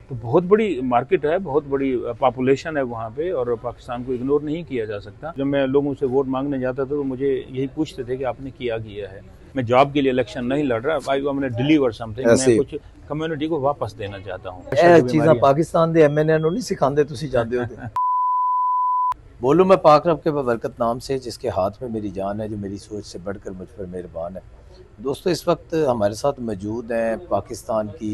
तो बहुत बड़ी मार्केट है, बहुत बड़ी पॉपुलेशन है वहाँ पे, और पाकिस्तान को इग्नोर नहीं किया जा सकता। जब मैं लोगों से वोट मांगने जाता था तो मुझे यही पूछते थे कि आपने किया है। मैं जॉब के लिए इलेक्शन नहीं लड़ रहा, I want to deliver something, मैं ऐसे कुछ कम्युनिटी को वापस देना चाहता हूँ। प्रेशर ਇਹ की ਚੀਜ਼ਾਂ बीमारी ਪਾਕਿस्तान ਦੇ एमएनए ਨੂੰ नहीं सिखाते ਤੁਸੀਂ ਜਾਂਦੇ हो ਤੇ बोलूँ मैं पाक रब के बरकत नाम से जिसके हाथ में मेरी जान है, जो मेरी सोच से बढ़कर मुझ पर मेहरबान है। दोस्तों इस वक्त हमारे साथ मौजूद हैं पाकिस्तान की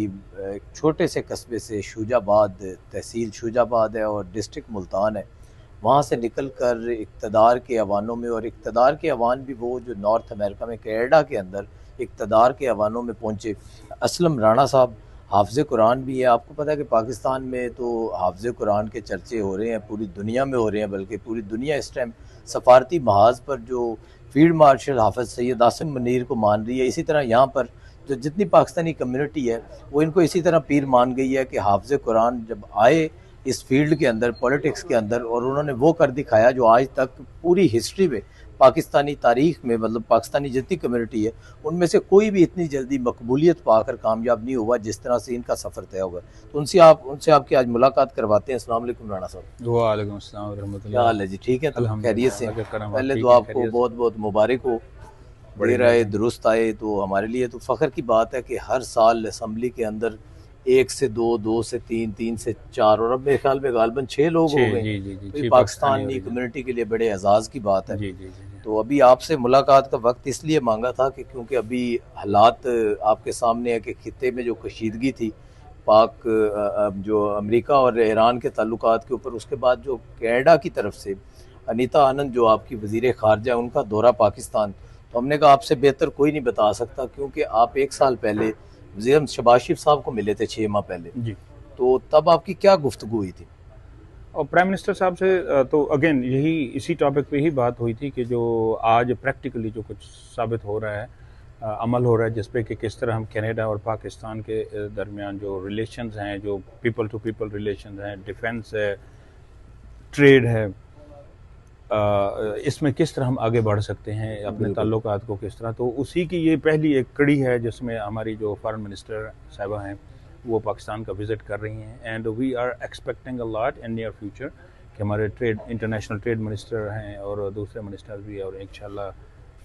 एक छोटे से कस्बे से, शूजाबाद तहसील शूजाबाद है और डिस्ट्रिक्ट मुल्तान है। वहाँ से निकल कर इक़्तिदार के अवानों में, और इक़्तिदार के अवान भी वो जो नॉर्थ अमेरिका में कनाडा के अंदर इक़्तिदार के अवानों में पहुँचे। असलम राणा साहब हाफ़िज़ कुरान भी है। आपको पता है कि पाकिस्तान में तो हाफ़िज़ कुरान के चर्चे हो रहे हैं, पूरी दुनिया में हो रहे हैं, बल्कि पूरी दुनिया इस टाइम सफारती महाज पर जो फील्ड मार्शल हाफ़िज़ सैयद आसिम मुनीर को मान रही है, इसी तरह यहाँ पर जो जितनी पाकिस्तानी कम्युनिटी है वो इनको इसी तरह पीर मान गई है कि हाफ़िज़ कुरान जब आए इस फील्ड के अंदर, पॉलिटिक्स के अंदर, और उन्होंने वो कर दिखाया जो आज तक पूरी हिस्ट्री में, पाकिस्तानी तारीख में, मतलब पाकिस्तानी जितनी कम्युनिटी है उनमें से कोई भी इतनी जल्दी मकबूलियत पाकर कामयाब नहीं हुआ जिस तरह से इनका सफ़र तय हुआ। तो उनसे आपकी आज मुलाकात करवाते हैं। अस्सलाम वालेकुम राणा साहब। वालेकुम अस्सलाम व क्या रहमतुल्लाह। हाल है जी? ठीक है, तो खैरियत से? अल्हम्दुलिल्लाह, अगर करम आप पहले तो ठीक हैं, आपको खैरियत से? बहुत बहुत मुबारक हो, बड़ी देर आए मेहरबानी। दुरुस्त आए। तो हमारे लिए तो फ़ख्र की बात है कि हर साल असम्बली के अंदर 1 से 2, 2 से 3, 3 से 4, और अब मेरे ख्याल में गालिबन 6 लोग हो 6, गए। जी, जी, जी, तो ये 6 पाकिस्तानी पाकिस्तानी ओरिजिन। कम्युनिटी के लिए बड़े एजाज़ की बात है। जी, जी, जी, जी। तो अभी आपसे मुलाकात का वक्त इसलिए मांगा था कि क्योंकि अभी हालात आपके सामने है कि खित्ते में जो कशीदगी थी पाक जो अमेरिका और ईरान के ताल्लुकात के ऊपर, उसके बाद जो कनाडा की तरफ से अनीता आनंद जो आपकी वज़ीर ख़ारजा है उनका दौरा पाकिस्तान, तो हमने कहा आपसे बेहतर कोई नहीं बता सकता, क्योंकि आप 1 साल पहले वज़ीर शहबाज शरीफ साहब को मिले थे 6 माह पहले। जी। तो तब आपकी क्या गुफ्तगू हुई थी? और प्राइम मिनिस्टर साहब से तो अगेन यही इसी टॉपिक पे ही बात हुई थी कि जो आज प्रैक्टिकली जो कुछ साबित हो रहा है, अमल हो रहा है, जिस पे कि किस तरह हम कनाडा और पाकिस्तान के दरमियान जो रिलेशंस हैं, जो पीपल टू पीपल रिलेशंस हैं, डिफेंस है, ट्रेड है, इसमें किस तरह हम आगे बढ़ सकते हैं, अपने ताल्लुकात को किस तरह, तो उसी की ये पहली एक कड़ी है जिसमें हमारी जो फॉरेन मिनिस्टर साहिबा हैं वो पाकिस्तान का विज़िट कर रही हैं। And we are expecting a lot in near future कि हमारे ट्रेड इंटरनेशनल ट्रेड मिनिस्टर हैं और दूसरे मिनिस्टर भी, और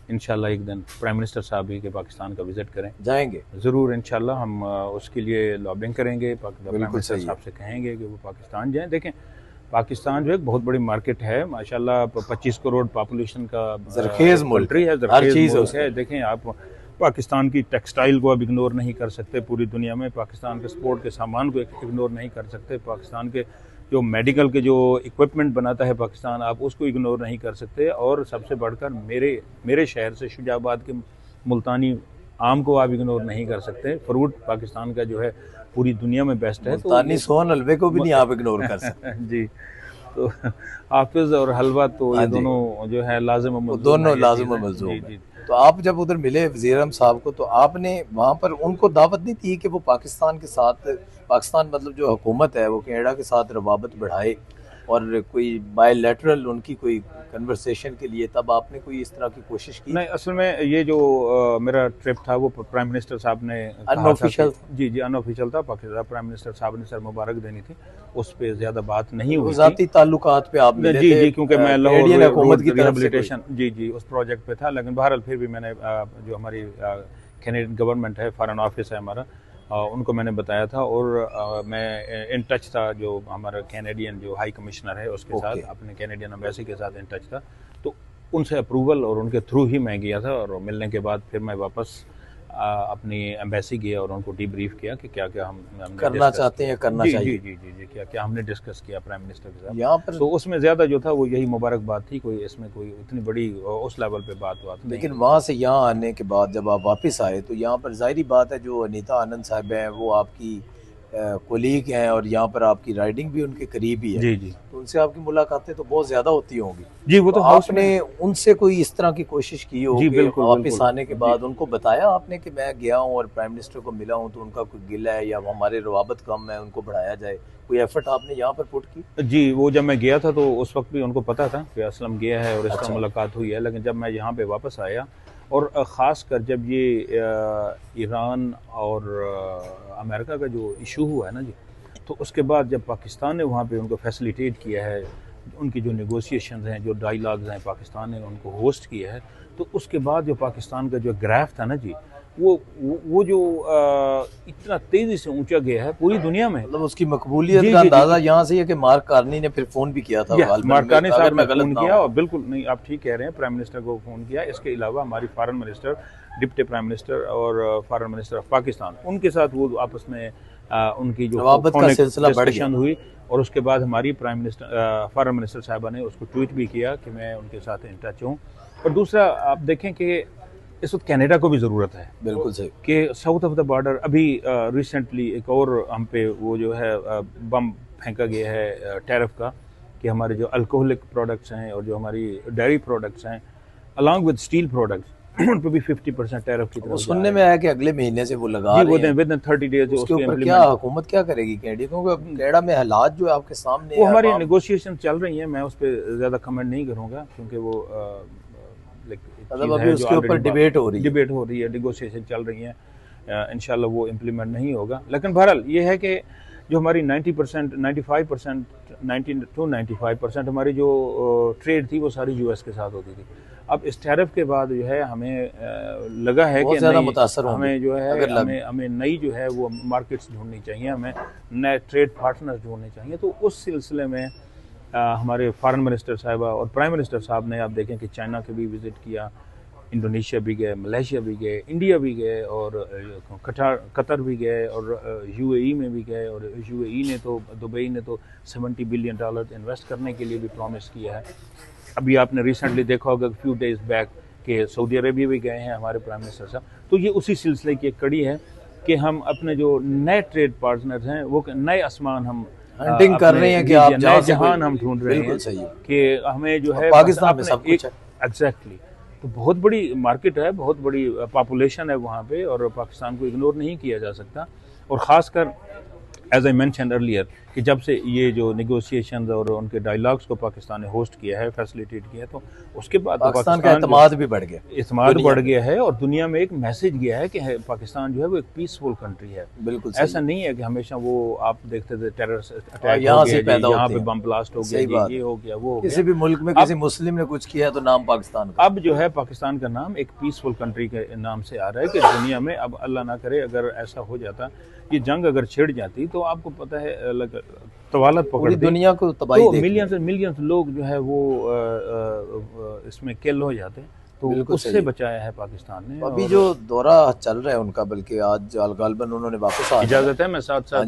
इंशाल्लाह एक दिन प्राइम मिनिस्टर साहब भी के पाकिस्तान का विज़िट करें, जाएंगे ज़रूर इंशाल्लाह। हम उसके लिए लॉबिंग करेंगे, प्राइम बिल्कुल मिनिस्टर सही है। साहब से कहेंगे कि वो पाकिस्तान जाएँ। देखें, पाकिस्तान जो है बहुत बड़ी मार्केट है माशाल्लाह, 25 करोड़ पॉपुलेशन का जरखेज़ मुल्क कंट्री है, है, हर ज़रख़ेज़ चीज़ है मुल्क उसमें। है। देखें आप पाकिस्तान की टेक्सटाइल को अब इग्नोर नहीं कर सकते पूरी दुनिया में, पाकिस्तान के स्पोर्ट के सामान को इग्नोर नहीं कर सकते, पाकिस्तान के जो मेडिकल के जो इक्विपमेंट बनाता है पाकिस्तान, आप उसको इग्नोर नहीं कर सकते। और सबसे बढ़कर मेरे शहर से शुजाबाद के मुल्तानी आम को आप इग्नोर नहीं कर सकते। फ्रूट पाकिस्तान का जो है पूरी दुनिया में बेस्ट है। तो मुल्तानी सोन हलवे को भी नहीं आप इग्नोर कर सकते। जी, तो हाफिज़ और हलवा तो हाँ ये जी, दोनों जो है लाज़िम और वो मलज़ूम है, दोनों ये चीज़ लाज़िम और है। जी, मलज़ूम है। जी। तो आप जब उधर मिले वज़ीर-ए-आज़म साहब को, तो आपने वहाँ पर उनको दावत नहीं दी कि वो पाकिस्तान के साथ, पाकिस्तान मतलब जो हुकूमत है वो कनाडा के साथ रवाबत बढ़ाए, और कोई बायलैटरल उनकी कोई कन्वर्सेशन के लिए तब आपने कोई इस तरह की कोशिश की नहीं, थी? असल में ये जो मेरा ट्रिप था वो प्राइम मिनिस्टर साहब ने कहा था कि अनऑफिशियल था? जी, जी, अनऑफिशियल था। पाकिस्तान प्राइम मिनिस्टर साहब ने सर मुबारक देनी थी, उस पे ज़्यादा बात नहीं वो हुई थी। ज़ाती ताल्लुकात पे आप मिले जी, थे, जी, क्योंकि मैं लाहौर कैनेडियन हुकूमत रोड की तरफ से कोई? रिहेबिलिटेशन, जी, जी, उस प्रोजेक्ट पे था। लेकिन बहरहाल फिर भी मैंने जो हमारी कैनेडियन गवर्नमेंट है, फॉरेन ऑफिस है हमारा, उनको मैंने बताया था, और मैं इन टच था जो हमारा कैनेडियन जो हाई कमिश्नर है उसके साथ, ओके। अपने कैनेडियन एम्बेसी के साथ इन टच था। तो उनसे अप्रूवल और उनके थ्रू ही मैं गया था, और मिलने के बाद फिर मैं वापस अपनी एम्बेसी गया और उनको डीब्रीफ किया कि क्या-क्या हमने करना डिस्कस चाहते किया। हैं, करना जी, जी, चाहिए। जी, जी, जी, क्या-क्या हमने डिस्कस किया प्राइम मिनिस्टर के यहाँ साथ। पर तो उसमें ज़्यादा जो था वो यही मुबारकबाद थी, कोई इसमें कोई इतनी बड़ी उस लेवल पे बात नहीं लेकिन हुई। वहाँ से यहाँ आने के बाद जब आप वापस आए, तो यहाँ पर ज़ाहिरी बात है जो अनीता आनंद साहब हैं वो आपकी कोलीग हैं, और यहाँ पर आपकी राइडिंग भी उनके करीब ही है, जी, जी। तो उनसे आपकी मुलाकातें तो बहुत ज़्यादा होती होंगी। जी, वो तो तो हाउस में। आपने उनसे कोई इस तरह की कोशिश की हो जी, कि बिल्कुल, वापस बिल्कुल। आने के जी। बाद उनको बताया आपने कि मैं गया हूँ और प्राइम मिनिस्टर को मिला हूँ, तो उनका कोई गिला है या हमारे रवाबत कम है, उनको बढ़ाया जाए, कोई एफर्ट आपने यहाँ पर पुट की? जी, वो जब मैं गया था तो उस वक़्त भी उनको पता था कि असलम गया है और इस तरह अच्छा। मुलाकात हुई है। लेकिन जब मैं यहाँ पे वापस आया, और ख़ासकर जब ये ईरान और अमेरिका का जो इशू हुआ है ना जी, तो उसके बाद जब पाकिस्तान ने वहाँ पे उनको फैसिलिटेट किया है, उनकी जो नेगोशिएशंस हैं, जो डायलॉग्स हैं, पाकिस्तान ने उनको होस्ट किया है, तो उसके बाद जो पाकिस्तान का जो ग्राफ था ना जी, वो जो इतना तेज़ी से ऊंचा गया है पूरी दुनिया में। मतलब उसकी मकबूलियत का अंदाजा यहाँ से है कि मार्क कार्नी ने फिर फ़ोन भी किया था, मार्क कार्नी साहब ने फ़ोन किया, और बिल्कुल नहीं, आप ठीक कह रहे हैं, प्राइम मिनिस्टर को फ़ोन किया। इसके अलावा हमारी foreign minister, deputy prime minister और फॉरेन मिनिस्टर ऑफ पाकिस्तान, उनके साथ वो आपस में उनकी जो डिस्कशन हुई, और उसके बाद हमारी प्राइम मिनिस्टर फॉरेन मिनिस्टर साहिबा ने उसको ट्वीट भी किया कि मैं उनके साथ इन टच हूँ। और दूसरा आप देखें कि इस वक्त कनाडा को भी ज़रूरत है, बिल्कुल सही, कि साउथ ऑफ द बॉर्डर अभी रिसेंटली एक और हम पे वो जो है बम फेंका गया है टैरिफ का, कि हमारे जो अल्कोहलिक प्रोडक्ट्स हैं और जो हमारी डेयरी प्रोडक्ट्स हैं अलॉन्ग विद स्टील प्रोडक्ट्स, उन पे भी 50% टैरिफ की तरफ सुनने में आया कि अगले महीने से वो लगा रहे हैं। विद इन 30 डेज उसके ऊपर क्या हुकूमत क्या करेगी कनाडा, क्योंकि कनाडा में हालात जो है आपके सामने, वो हमारी नेगोशिएशन चल रही है, मैं उस पर ज़्यादा कमेंट नहीं करूँगा, क्योंकि वो मतलब अभी उसके ऊपर डिबेट हो रही है, नेगोशिएशन चल रही है, इंशाल्लाह वो इम्प्लीमेंट नहीं होगा। लेकिन बहरहाल ये है कि जो हमारी 90%, 95%, 90 to 95% हमारी जो ट्रेड थी वो सारी यूएस के साथ होती थी। अब इस टैरिफ के बाद जो है हमें लगा है कि हमें जो है हमें नई जो है वो मार्केट्स ढूंढनी चाहिए, हमें नए ट्रेड पार्टनर्स ढूंढने चाहिए। तो उस सिलसिले में हमारे फॉरेन मिनिस्टर साहिबा और प्राइम मिनिस्टर साहब ने, आप देखें कि चाइना के भी विज़िट किया, इंडोनेशिया भी गए, मलेशिया भी गए, इंडिया भी गए, और कतर भी गए, और यूएई में भी गए, और यूएई ने तो, दुबई ने तो $70 बिलियन इन्वेस्ट करने के लिए भी प्रॉमिस किया है। अभी आपने रिसेंटली देखा होगा फ्यू डेज बैक कि सऊदी अरेबिया भी गए हैं हमारे प्राइम मिनिस्टर साहब। तो ये उसी सिलसिले की एक कड़ी है कि हम अपने जो नए ट्रेड पार्टनर्स हैं वो नए आसमान हम हंटिंग कर रहे हैं, कि आप जहान हम ढूंढ रहे हैं, कि हमें जो है पाकिस्तान में सब कुछ है। एग्जैक्टली, तो बहुत बड़ी मार्केट है, बहुत बड़ी पॉपुलेशन है वहाँ पे, और पाकिस्तान को इग्नोर नहीं किया जा सकता। और ख़ासकर एज आई मेंशन अर्लियर कि जब से ये जो नेगोशिएशंस और उनके डायलॉग्स को पाकिस्तान ने होस्ट किया है, फैसिलिटेट किया है, तो उसके बाद पाकिस्तान का एतमाद भी बढ़ गया, एतमाद बढ़ गया है, और दुनिया में एक मैसेज गया है कि पाकिस्तान जो है वो एक पीसफुल कंट्री है। बिल्कुल ऐसा नहीं है कि हमेशा वो आप देखते थे टेरर अटैक यहाँ पे बम ब्लास्ट हो गया, ये हो गया, वो हो गया। किसी भी मुल्क में किसी मुस्लिम ने कुछ किया तो नाम पाकिस्तान का। अब जो है पाकिस्तान का नाम एक पीसफुल कंट्री के नाम से आ रहा है, कि दुनिया में अब अल्लाह ना करे अगर ऐसा हो जाता, ये जंग अगर छिड़ जाती, तो आपको पता है तवालत पकड़ दुनिया को तबाही, तो मिलियंस एंड मिलियंस लोग जो है वो इसमें किल हो जाते, तो उससे बचाया है पाकिस्तान ने। अभी जो दौरा चल रहा है उनका, बल्कि आज गालिबन उन्होंने वापस आ, इजाजत है मैं साथ साथ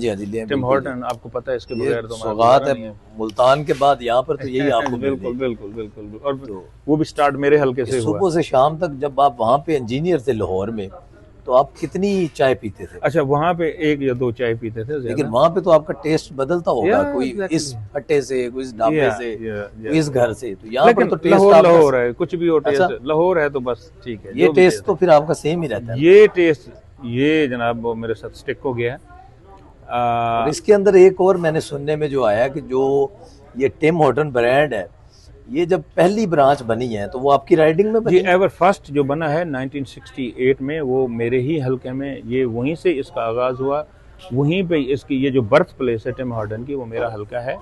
टिम हॉर्टन, आपको पता है इसके बगैर तो सौगात है मुल्तान के बाद यहाँ पर, तो यही आपको बिल्कुल बिल्कुल बिल्कुल, और वो भी स्टार्ट मेरे हल्के से हुआ। सुबह से शाम तक जब आप वहाँ पे इंजीनियर थे लाहौर में, तो आप कितनी चाय पीते थे? अच्छा, वहाँ पे 1 या 2 चाय पीते थे, लेकिन वहाँ पे तो आपका टेस्ट बदलता होगा, कोई इस हट्टे से, कोई इस ढाबे से, इस घर से, तो यहाँ पर तो टेस्ट लाहौर है, कुछ भी हो, टेस्ट लाहौर है तो बस ठीक है। ये टेस्ट तो फिर आपका सेम ही रहता है। ये टेस्ट ये जनाब मेरे साथ स्टिक हो गया है। इसके अंदर एक और मैंने सुनने में जो आया कि जो ये टिम हॉर्टन ब्रांड है, ये जब पहली ब्रांच बनी है तो वो आपकी राइडिंग में बनी? जी, एवर फर्स्ट जो बना है 1968 में, वो मेरे ही हल्के में, ये वहीं से इसका आगाज हुआ, वहीं पे इसकी ये जो बर्थ प्लेस है टिम हॉर्टन की, वो मेरा हल्का है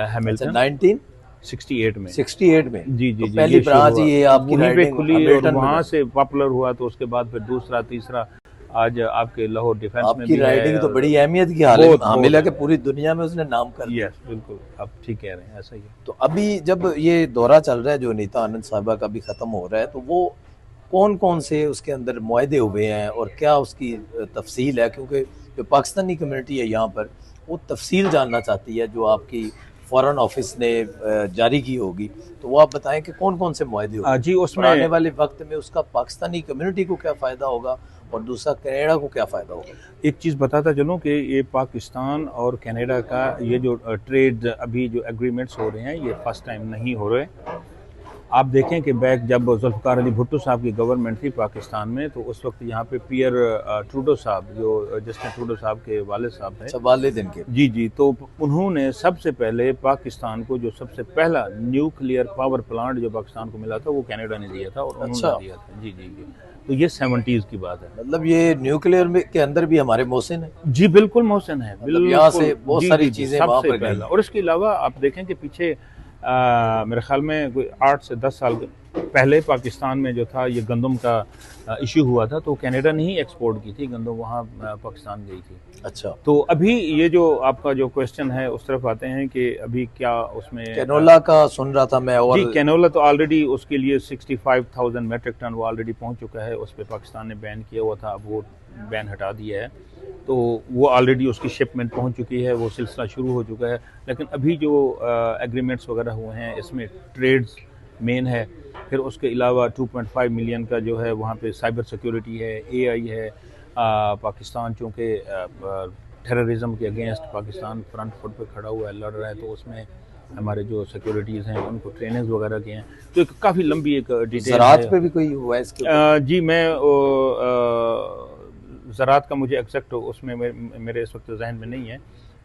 हैमिल्टन। 1968 में 68 में जी जी, पहली ब्रांच ये आपकी वहीं पे खुली, और वहाँ से पॉपुलर हुआ, तो उसके बाद फिर दूसरा, तीसरा, आज आपके लाहौर डिफेंस में आपकी राइडिंग तो बड़ी अहमियत की हामिल है कि पूरी दुनिया में उसने नाम कर लिया। बिल्कुल, आप ठीक कह रहे हैं, ऐसा ही है। तो अभी जब ये दौरा चल रहा है जो नीता आनंद साहिबा का भी ख़त्म हो रहा है, तो वो कौन कौन से उसके अंदर मुआहदे हुए हैं और क्या उसकी तफसील है? क्योंकि जो पाकिस्तानी कम्युनिटी है यहाँ पर, वो तफसील जानना चाहती है जो आपकी फॉरेन ऑफिस ने जारी की होगी, तो वो आप बताएं कि कौन कौन से मुआहदे होंगे जी, उसमें आने वाले वक्त में उसका पाकिस्तानी कम्युनिटी को क्या फ़ायदा होगा और दूसरा कनाडा को क्या फ़ायदा होगा? एक चीज़ बताता चलूँ कि ये पाकिस्तान और कनाडा का ये जो ट्रेड अभी जो एग्रीमेंट्स हो रहे हैं, ये फर्स्ट टाइम नहीं हो रहे। आप देखें कि बैक जब जुल्फ़िकार अली भुट्टो साहब की गवर्नमेंट थी पाकिस्तान में, तो उस वक्त यहाँ पे पियर ट्रूडो साहब, जो जस्टिन ट्रूडो साहब के वालिद साहब थे, वालिद इनके, जी जी, तो उन्होंने सबसे पहले पाकिस्तान को जो सबसे पहला न्यूक्लियर पावर प्लांट जो पाकिस्तान को मिला था, वो कनाडा ने दिया था, और उन्होंने दिया था। जी जी जी, तो ये 70s की बात है। मतलब ये न्यूक्लियर में के अंदर भी हमारे मोहसिन है। जी बिल्कुल मोहसिन है, मतलब यहाँ से बिल्कुल। बहुत जी सारी जी जी, चीजें वहाँ सबसे पर गई पहला। हैं। और इसके अलावा आप देखें कि पीछे मेरे ख्याल में कोई 8 से 10 साल पहले पाकिस्तान में जो था ये गंदम का इशू हुआ था, तो कनाडा ने ही एक्सपोर्ट की थी गंदम, वहाँ पाकिस्तान गई थी। अच्छा, तो अभी ये जो आपका जो क्वेश्चन है उस तरफ आते हैं कि अभी क्या उसमें कैनोला का सुन रहा था मैं। और जी कैनोला तो ऑलरेडी उसके लिए 65,000 मेट्रिक टन वो ऑलरेडी पहुंच चुका है, उस पर पाकिस्तान ने बैन किया हुआ था, अब वो बैन हटा दिया है, तो वो ऑलरेडी उसकी शिपमेंट पहुंच चुकी है, वो सिलसिला शुरू हो चुका है। लेकिन अभी जो एग्रीमेंट्स वगैरह हुए हैं इसमें ट्रेड्स मेन है, फिर उसके अलावा 2.5 मिलियन का जो है वहाँ पे साइबर सिक्योरिटी है, AI है। पाकिस्तान चूँकि टेररिज्म के अगेंस्ट पाकिस्तान फ्रंट फुट पे खड़ा हुआ है, लड़ रहा है, तो उसमें हमारे जो सिक्योरिटीज़ हैं उनको ट्रेनिंग्स वगैरह किए हैं। तो एक काफ़ी लंबी एक डिटेल ज़राअत है। पे भी कोई हुआ है इसके ऊपर? जी मैं ज़राअत का मुझे एग्जैक्ट उसमें मेरे इस वक्त जहन में नहीं है,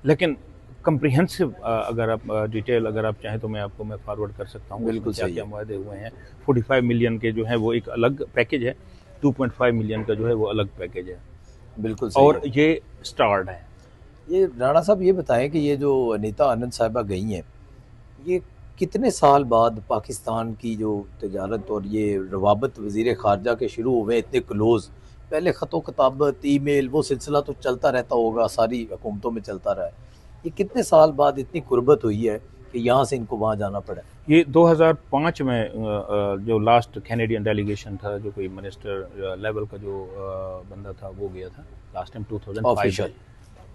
लेकिन कम्प्रिहेंसिव अगर आप डिटेल अगर आप चाहें तो मैं फॉरवर्ड कर सकता हूँ। बिल्कुल क्या सही क्या है। मुआहदे हुए हैं। 45 मिलियन के जो है वो एक अलग पैकेज है, 2.5 मिलियन का जो है वो अलग पैकेज है, बिल्कुल सही और है। ये स्टार्ट है। ये राणा साहब ये बताएं कि ये जो अनीता आनंद साहिबा गई हैं, ये कितने साल बाद पाकिस्तान की जो तजारत और ये रवाबत वज़ीर ख़ारजा के शुरू हुए इतने क्लोज़? पहले ख़तो ख़ताबत, ईमेल, वो सिलसिला तो चलता रहता होगा, सारी हुकूमतों में चलता रहा है। ये कितने साल बाद इतनी कुर्बत हुई है कि यहाँ से इनको वहाँ जाना पड़ा? ये 2005 में जो लास्ट कैनेडियन डेलीगेशन था, जो कोई मिनिस्टर लेवल का जो बंदा था वो गया था लास्ट टाइम 2005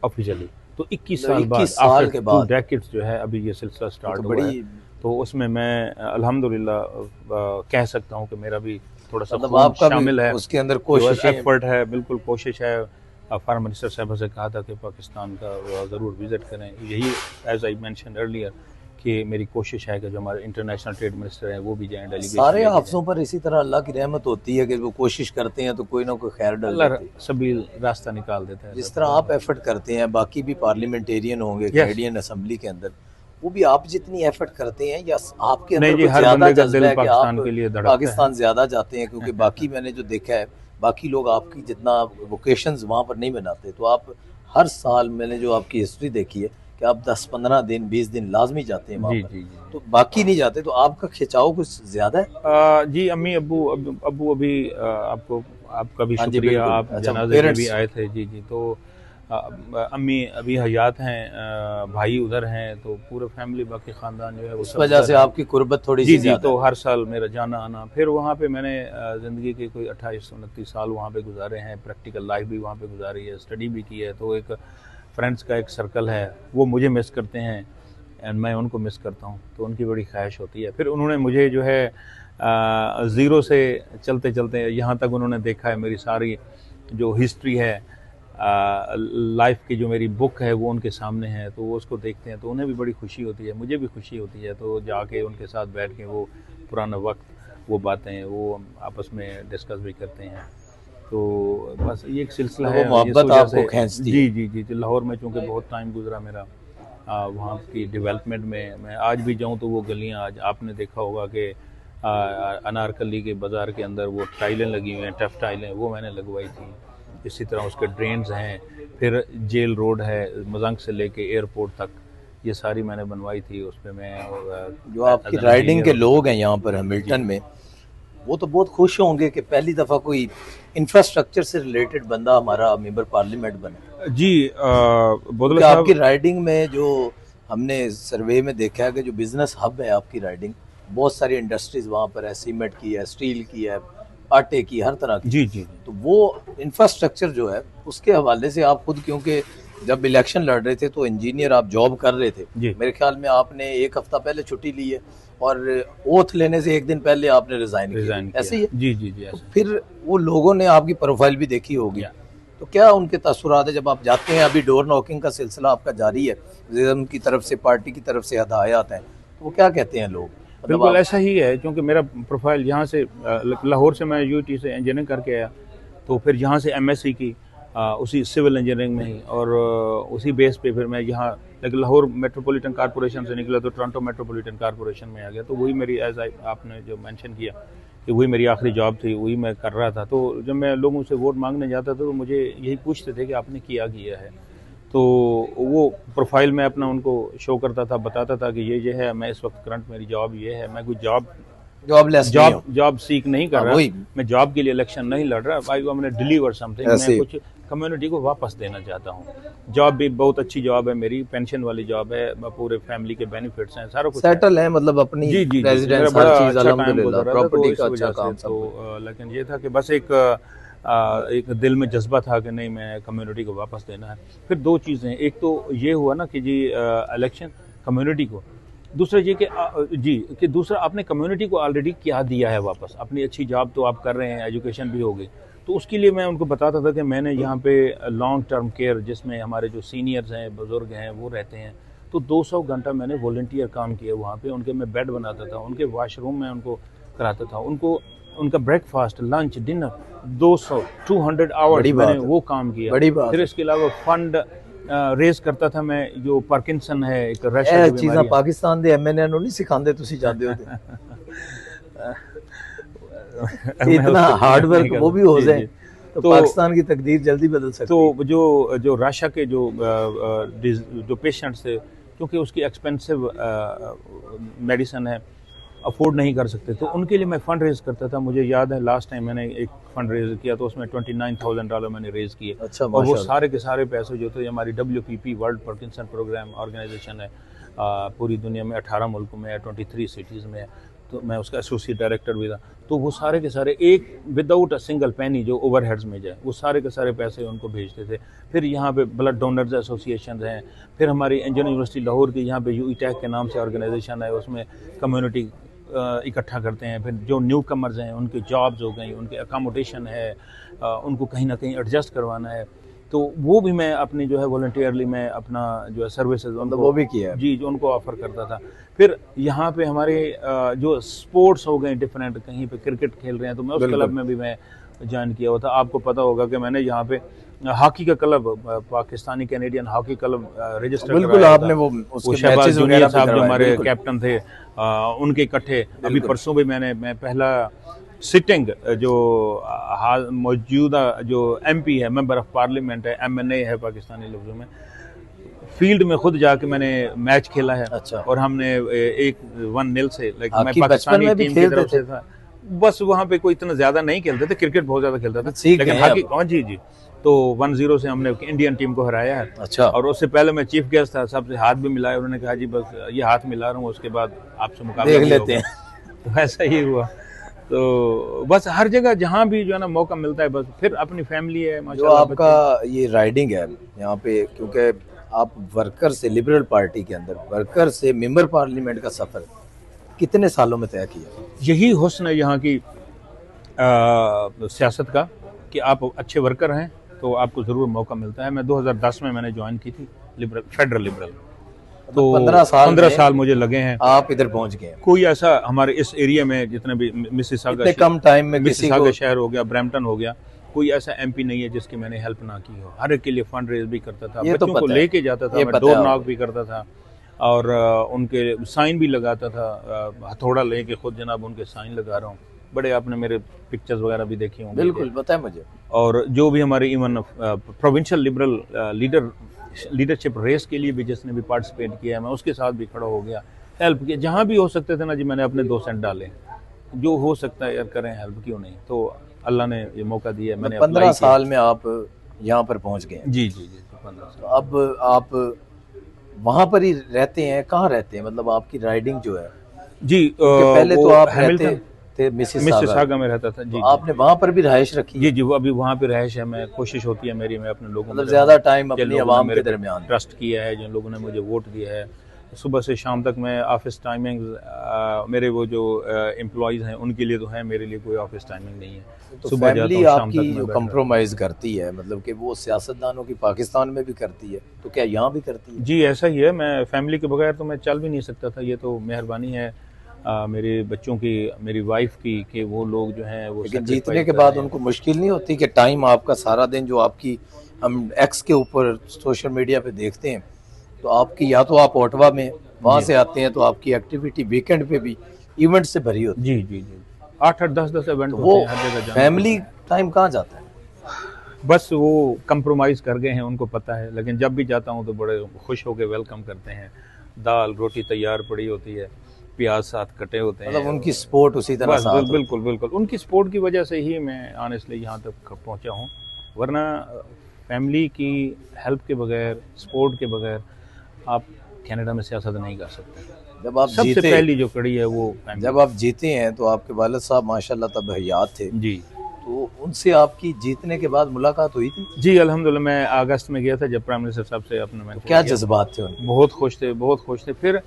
ऑफिशियली। तो 21 साल बाद, 21 साल के बाद 2 डेकेड्स जो है अभी ये सिलसिला स्टार्ट तो हुआ है। बड़ी, तो उसमें मैं अल्हम्दुलिल्लाह कह सकता हूँ कि मेरा भी थोड़ा सा मतलब खून आपका भी शामिल है, उसके अंदर जो कोशिशें। एफर्ट है, बिल्कुल कोशिश है। फॉरेन मिनिस्टर साहब से कहा था कि पाकिस्तान का ज़रूर विज़िट करें, यही एज आई मेंशन अर्लियर कि मेरी कोशिश है कि जो हमारे इंटरनेशनल ट्रेड मिनिस्टर हैं वो भी जाएं, डेलीगेशन सारे हाफिज़ों पर इसी तरह अल्लाह की रहमत होती है कि वो कोशिश करते हैं तो कोई ना कोई खैर डल जाती है। सभी रास्ता निकाल देता है। जिस तरह आप एफर्ट करते हैं, बाकी भी पार्लियामेंटेरियन होंगे कैनेडियन असेंबली के अंदर, वो भी आप जितनी एफर्ट करते हैं या आपके अंदर कुछ हर ज्यादा बंदे का जज्बा दिल है कि पाकिस्तान आप के लिए धड़कता है। पाकिस्तान ज्यादा जाते हैं? क्योंकि बाकी मैंने जो देखा है, बाकी लोग आपकी जितना वोकेशंस वहाँ पर नहीं बनाते, तो आप हर साल, मैंने जो आपकी हिस्ट्री देखी है कि आप 10-15 दिन 20 दिन लाजमी जाते हैं वहाँ जी पर, जी जी। तो बाकी नहीं जाते, तो आपका खिंचाव कुछ ज्यादा है? जी अम्मी अब्बू अभी आपको आपका भी हाँ जी, शुक्रिया, बिल्कुल। आप अच्छा, जनाजे में भी पेरेंट्स। आए थे। जी जी। तो अम्मी अभी हयात हैं, भाई उधर हैं, तो पूरे फैमिली बाकी ख़ानदान जो है वो इस सब वजह उधर से है। आपकी कुर्बत थोड़ी जी सी जी। ज्यादा तो है। हर साल मेरा जाना आना, फिर वहाँ पे मैंने ज़िंदगी के कोई 28-29 साल वहाँ पे गुजारे हैं, प्रैक्टिकल लाइफ भी वहाँ पे गुजारी है, स्टडी भी की है। तो एक फ्रेंड्स का एक सर्कल है, वो मुझे मिस करते हैं एंड मैं उनको मिस करता हूँ, तो उनकी बड़ी ख्वाहिश होती है। फिर उन्होंने मुझे जो है ज़ीरो से चलते चलते यहाँ तक उन्होंने देखा है, मेरी सारी जो हिस्ट्री है लाइफ की, जो मेरी बुक है वो उनके सामने है, तो वो उसको देखते हैं, तो उन्हें भी बड़ी खुशी होती है, मुझे भी खुशी होती है। तो जाके उनके साथ बैठ के वो पुराना वक्त, वो बातें वो आपस में डिस्कस भी करते हैं। तो बस ये एक सिलसिला तो है। वो मोहब्बत आपको खींचती है। जी जी जी। लाहौर में चूँकि बहुत टाइम गुजरा मेरा, वहाँ की डेवलपमेंट में मैं आज भी जाऊँ तो वो गलियाँ, आज आपने देखा होगा कि अनारकली के बाज़ार के अंदर वो टाइलें लगी हुई हैं, टफ टाइलें, वो मैंने लगवाई थी। इसी तरह उसके ड्रेन्स हैं, फिर जेल रोड है मजंग से लेके एयरपोर्ट तक, ये सारी मैंने बनवाई थी। उस पर मैं जो आपकी राइडिंग के लोग हैं यहाँ पर हैमिल्टन में, वो तो बहुत खुश होंगे कि पहली दफ़ा कोई इंफ्रास्ट्रक्चर से रिलेटेड बंदा हमारा मेंबर पार्लियामेंट बना। जी बोदला साहब, आपकी साहब, राइडिंग में जो हमने सर्वे में देखा है कि जो बिजनेस हब है आपकी राइडिंग, बहुत सारी इंडस्ट्रीज वहाँ पर है, सीमेंट की है, स्टील की है, आटे की, हर तरह की। जी जी। तो वो इंफ्रास्ट्रक्चर जो है उसके हवाले से आप खुद, क्योंकि जब इलेक्शन लड़ रहे थे तो इंजीनियर आप जॉब कर रहे थे, मेरे ख्याल में आपने 1 हफ्ता पहले छुट्टी ली है और ओथ लेने से 1 दिन पहले आपने रिजाइन किया, ऐसे ही है? जी जी जी। तो फिर वो लोगों ने आपकी प्रोफाइल भी देखी होगी, तो क्या उनके तसुरात है जब आप जाते हैं? अभी डोर नॉकिंग का सिलसिला आपका जारी है, वज़ीर की तरफ से, पार्टी की तरफ से हदायत हैं, तो वो क्या कहते हैं लोग? बिल्कुल ऐसा ही है, क्योंकि मेरा प्रोफाइल यहाँ से लाहौर से मैं यूटी से इंजीनियरिंग करके आया, तो फिर यहाँ से एमएससी की उसी सिविल इंजीनियरिंग में ही, और उसी बेस पे फिर मैं यहाँ, लेकिन लाहौर मेट्रोपॉलिटन कॉरपोरेशन से निकला तो टोरंटो मेट्रोपॉलिटन कॉरपोरेशन में आ गया। तो वही मेरी आपने जो मेंशन किया कि वही मेरी आखिरी जॉब थी, वही मैं कर रहा था। तो जब मैं लोगों से वोट मांगने जाता था तो मुझे यही पूछते थे कि आपने किया है। तो वो प्रोफाइल में अपना उनको शो करता था, बताता था कि ये है, मैं इस वक्त करंट मेरी जॉब ये है। मैं कोई जॉब सीख नहीं कर रहा, मैं जॉब के लिए इलेक्शन नहीं लड़ रहा। I want to deliver something, मैं कुछ कम्युनिटी को वापस देना चाहता हूँ। जॉब भी बहुत अच्छी जॉब है मेरी, पेंशन वाली जॉब है, पूरे फैमिली के बेनिफिट्स हैं, सारा कुछ सेटल है, मतलब अपनी जी रेजिडेंस हर चीज अल्हम्दुलिल्लाह, प्रॉपर्टी का अच्छा काम सब। तो लेकिन ये था कि बस एक दिल में जज्बा था कि नहीं, मैं कम्युनिटी को वापस देना है। फिर दो चीज़ें, एक तो ये हुआ ना कि जी इलेक्शन कम्युनिटी को, दूसरा ये कि दूसरा आपने कम्युनिटी को ऑलरेडी क्या दिया है वापस। अपनी अच्छी जॉब तो आप कर रहे हैं, एजुकेशन भी हो गई, तो उसके लिए मैं उनको बताता था कि मैंने यहाँ पे लॉन्ग टर्म केयर, जिसमें हमारे जो सीनियर्स हैं, बुज़ुर्ग हैं, वो रहते हैं, तो 200 घंटा मैंने वॉलंटियर काम किया वहाँ पे। उनके मैं बेड बनाता था, उनके वॉशरूम में उनको कराता था, उनको उनका ब्रेकफास्ट, लंच, डिनर, 200 आवर्स मैंने वो काम किया। बड़ी बात। फिर इसके अलावा फंड रेज करता था मैं, जो पार्किंसन है, एक रशिया की बीमारी है। पाकिस्तान दे एमएनए नु नहीं सिखांदे, तुसी जांदे हो इतना हार्ड वर्क वो भी हो जाए तो पाकिस्तान की तकदीर जल्दी बदल सकती है। तो जो रशिया के जो पेशेंट्स थे, क्योंकि उसकी एक्सपेंसिव मेडिसिन है, अफोर्ड नहीं कर सकते, तो उनके लिए मैं फ़ंड रेज़ करता था। मुझे याद है लास्ट टाइम मैंने एक फ़ंड रेज़ किया तो उसमें $29,000 मैंने रेज़ किए। अच्छा, और वो सारे के सारे पैसे जो थे, हमारी WPP world Parkinson programme organisation है, पूरी दुनिया में 18 मुल्कों में है, 23 सिटीज़ में है, तो मैं उसका एसोसिएट डायरेक्टर भी था। तो वो सारे के सारे एक विदाउट अ सिंगल पेनी जो ओवरहेड्स में जाए, वो सारे के सारे पैसे उनको भेजते थे। फिर यहाँ पे ब्लड डोनर्स एसोसिएशन हैं, फिर हमारी इंडियन यूनिवर्सिटी लाहौर की यहाँ पे UETAC के नाम से ऑर्गेनाइजेशन है, उसमें कम्युनिटी इकट्ठा करते हैं। फिर जो न्यू कमर्स हैं, उनकी जॉब्स हो गई, उनके अकोमोडेशन है, उनको कहीं ना कहीं एडजस्ट करवाना है, तो वो भी मैं अपनी जो है वॉलंटियरली मैं अपना जो है सर्विसेज उनको वो भी किया जी, जो उनको ऑफ़र करता था। फिर यहाँ पे हमारे जो स्पोर्ट्स हो गए डिफरेंट, कहीं पे क्रिकेट खेल रहे हैं तो मैं उस क्लब में भी मैं ज्वाइन किया हुआ था। आपको पता होगा कि मैंने यहाँ पे हॉकी का club, Pakistani Canadian hockey club register बिल्कुल, आपने वो शहबाज जूनियर साहब जो हमारे कैप्टन थे, उनके इकट्ठे। अभी परसों भी मैं पहला सिटिंग जो मौजूदा जो MP है, मेंबर ऑफ पार्लियामेंट है, MNA है पाकिस्तानी लफ्ज़ों में, फील्ड में खुद जाके मैंने मैच खेला है। अच्छा। और हमने 1-0 से, मैं पाकिस्तानी टीम की तरफ से था। बस वहाँ पे कोई इतना ज्यादा नहीं खेलते थे, क्रिकेट बहुत ज्यादा खेलता था, लेकिन हॉकी जी तो 1-0 से हमने इंडियन टीम को हराया है। अच्छा। और उससे पहले मैं चीफ गेस्ट था, सबसे हाथ भी मिलाया, उन्होंने कहा जी बस ये हाथ मिला रहा हूँ, उसके बाद आपसे मुकाबला देख लेते हैं। तो ऐसा ही हुआ। तो बस हर जगह जहाँ भी जो है ना मौका मिलता है, बस फिर अपनी फैमिली है माशाल्लाह। जो आपका ये राइडिंग है यहाँ पे, क्योंकि आप वर्कर से, लिबरल पार्टी के अंदर वर्कर से मेंबर पार्लियामेंट का सफर कितने सालों में तय किया? यही हुस्न है यहाँ की सियासत का कि आप अच्छे वर्कर हैं तो आपको ज़रूर मौका मिलता है। मैं 2010 में मैंने ज्वाइन की थी फेडरल लिबरल, तो 15 साल मुझे लगे हैं। आप इधर पहुंच गए। कोई ऐसा हमारे इस एरिया में जितने भी मिसिसागा कम टाइम में मिसिसागा शहर हो गया, ब्रैम्पटन हो गया, कोई ऐसा MP नहीं है जिसकी मैंने हेल्प ना की हो। हर एक के लिए फंड रेज भी करता था, बच्चों को लेके जाता था, मैं डोर नॉक भी करता था और उनके साइन भी लगाता था, हथौड़ा लेके खुद जनाब उनके साइन लगा रहा हूँ। बड़े आपने मेरे पिक्चर्स वगैरह भी देखी होंगी। बिल्कुल, पता है मुझे। और जो भी हमारे even provincial liberal leadership race के लिए भी जिसने भी पार्टिसिपेट किया है, मैं उसके साथ भी खड़ा हो गया, हेल्प किया जहाँ भी हो सकते थे ना जी, मैंने अपने 2 सेंट डाले। जो हो सकता है यार करें हेल्प, क्यों नहीं। तो अल्लाह ने ये मौका दिया, मैंने 15 साल में आप यहाँ पर पहुँच गए। जी जी जी, 15 साल। अब आप वहाँ पर ही रहते हैं? कहाँ रहते हैं, मतलब आपकी राइडिंग जो है? जी पहले तो आप रहते थे मिसिसागा में रहता था। जी, आपने वहाँ पर भी रहायश रखी? जी जी, वो अभी वहाँ पे रहायश है। मैं कोशिश होती है मेरी, मैं अपने लोगों मतलब ज्यादा टाइम अपनी आवाम के दरमियान ट्रस्ट किया है, जिन लोगों ने मुझे वोट दिया है। सुबह से शाम तक मैं ऑफिस टाइमिंग मेरे वो जो एम्प्लॉयज़ हैं उनके लिए तो है, मेरे लिए कोई ऑफिस टाइमिंग नहीं है। तो सुबह फैमिली आपकी जो कंप्रोमाइज करती है, मतलब कि वो सियासतदानों की पाकिस्तान में भी करती है, तो क्या यहाँ भी करती है? जी ऐसा ही है, मैं फैमिली के बगैर तो मैं चल भी नहीं सकता था। ये तो मेहरबानी है मेरे बच्चों की, मेरी वाइफ की, कि वो लोग जो हैं वो। लेकिन जीतने के बाद उनको मुश्किल नहीं होती कि टाइम आपका सारा दिन जो आपकी हम X के ऊपर सोशल मीडिया पे देखते हैं, तो आपकी या तो आप ओटवा में वहाँ से आते हैं तो आपकी एक्टिविटी वीकेंड पे भी इवेंट से भरी होती है। जी जी जी। 8-8 10-10 इवेंट तो होते वो हैं हर जगह जाना। फैमिली टाइम कहाँ जाता है? बस वो कंप्रोमाइज़ कर गए हैं, उनको पता है, लेकिन जब भी जाता हूँ तो बड़े खुश होकर वेलकम करते हैं। दाल रोटी तैयार पड़ी होती है, प्याज साथ कटे होते हैं। मतलब उनकी सपोर्ट उसी तरह बस साथ होती है। बिल्कुल बिल्कुल उनकी सपोर्ट की वजह से ही मैं ऑनेस्टली यहाँ तक पहुँचा हूँ, वरना फैमिली की हेल्प के बगैर, सपोर्ट के बगैर आप कनाडा में सियासत नहीं कर सकते। जब आप सबसे जीते, पहली जो कड़ी है वो फैमिली। जब आप जीते हैं तो आपके वालिद साहब माशाल्लाह तब हयात थे, जी तो उनसे आपकी जीतने के बाद मुलाकात हुई थी? जी अल्हम्दुलिल्लाह, मैं अगस्त में गया था जब प्राइम मिनिस्टर साहब से अपने मैं तो क्या जज्बात थे उनके? बहुत खुश थे, बहुत खुश थे। फिर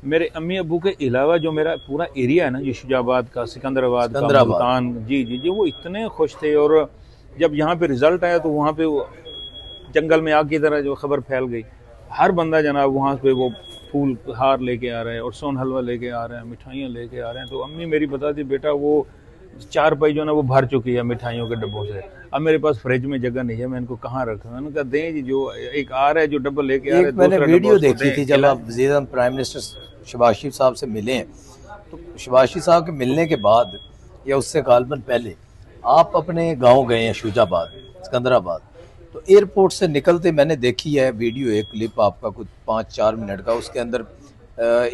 मेरे अम्मी अबू के अलावा जो मेरा पूरा एरिया है ना, ये शुजाबाद का, सिकंदराबाद का, सिकंदराबाद। मुल्तान, जी जी जी, वो इतने खुश थे। और जब यहाँ पे रिजल्ट आया तो वहाँ पे वो जंगल में आग की तरह जो खबर फैल गई, हर बंदा जनाब वहाँ पे वो फूल हार लेके आ रहा है और सोन हलवा लेके आ रहे हैं, मिठाइयाँ लेके आ रहे हैं। तो अम्मी मेरी बताती, बेटा वो 4 पाई जो ना वो भर चुकी है मिठाइयों के डब्बों से, अब मेरे पास फ्रिज में जगह नहीं है, मैं इनको कहाँ रखूँ। मैंने कहा दें जी, जो एक आ रहा है जो डब्बा लेके आ रहा है, एक मैंने दूसरा डब्बा वीडियो उसको देखी दें, थी जब खिलाएं। आप वज़ीर आज़म प्राइम मिनिस्टर शहबाज शरीफ साहब से मिले हैं, तो शहबाज शरीफ साहब के मिलने के बाद या उससे गालबन पहले आप अपने गांव गए हैं शुजाबाद, सिकंदराबाद। तो एयरपोर्ट से निकलते मैंने देखी है वीडियो, एक क्लिप आपका कुछ 5-4 मिनट का, उसके अंदर